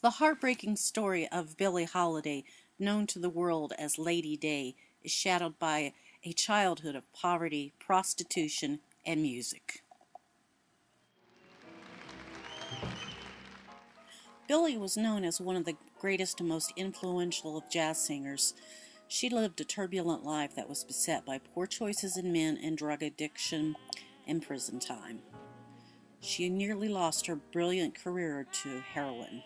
The heartbreaking story of Billie Holiday, known to the world as Lady Day, is shadowed by a childhood of poverty, prostitution, and music. Billie was known as one of the greatest and most influential of jazz singers. She lived a turbulent life that was beset by poor choices in men and drug addiction and prison time. She nearly lost her brilliant career to heroin.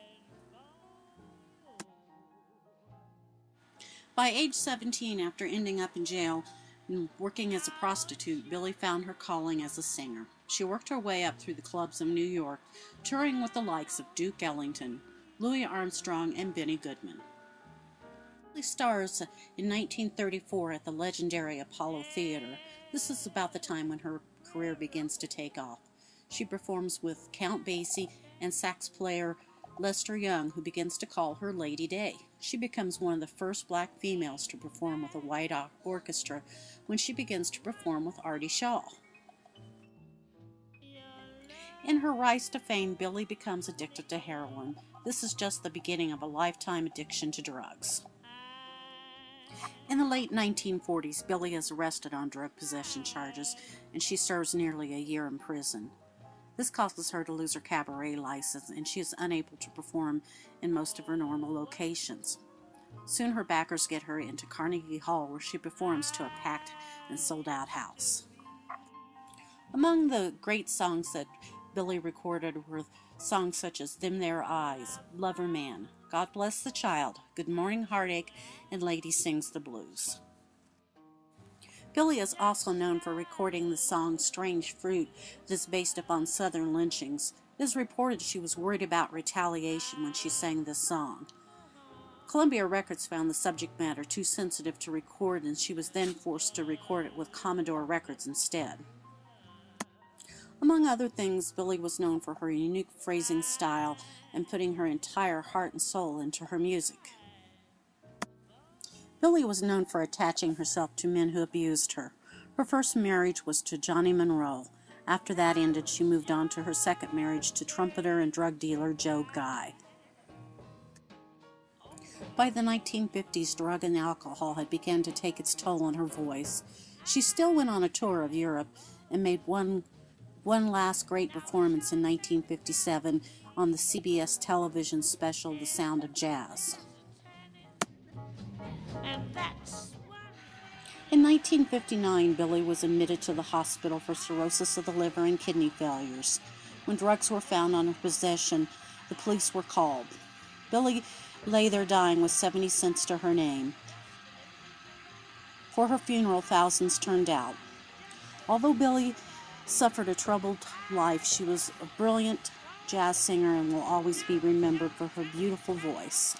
By age 17, after ending up in jail and working as a prostitute, Billie found her calling as a singer. She worked her way up through the clubs of New York, touring with the likes of Duke Ellington, Louis Armstrong, and Benny Goodman. Billie stars in 1934 at the legendary Apollo Theater. This is about the time when her career begins to take off. She performs with Count Basie and sax player Lester Young, who begins to call her Lady Day. She becomes one of the first black females to perform with a white orchestra when she begins to perform with Artie Shaw. In her rise to fame, Billie becomes addicted to heroin. This is just the beginning of a lifetime addiction to drugs. In the late 1940s, Billie is arrested on drug possession charges, and she serves nearly a year in prison. This causes her to lose her cabaret license, and she is unable to perform in most of her normal locations. Soon her backers get her into Carnegie Hall, where she performs to a packed and sold-out house. Among the great songs that Billie recorded were songs such as Them There Eyes, Lover Man, God Bless the Child, Good Morning Heartache, and Lady Sings the Blues. Billie is also known for recording the song Strange Fruit that is based upon Southern lynchings. It is reported she was worried about retaliation when she sang this song. Columbia Records found the subject matter too sensitive to record, and she was then forced to record it with Commodore Records instead. Among other things, Billie was known for her unique phrasing style and putting her entire heart and soul into her music. Billie was known for attaching herself to men who abused her. Her first marriage was to Johnny Monroe. After that ended, she moved on to her second marriage to trumpeter and drug dealer Joe Guy. By the 1950s, drug and alcohol had begun to take its toll on her voice. She still went on a tour of Europe and made one last great performance in 1957 on the CBS television special The Sound of Jazz. In 1959, Billie was admitted to the hospital for cirrhosis of the liver and kidney failures. When drugs were found on her possession, the police were called. Billie lay there dying with 70 cents to her name. For her funeral, thousands turned out. Although Billie suffered a troubled life, she was a brilliant jazz singer and will always be remembered for her beautiful voice.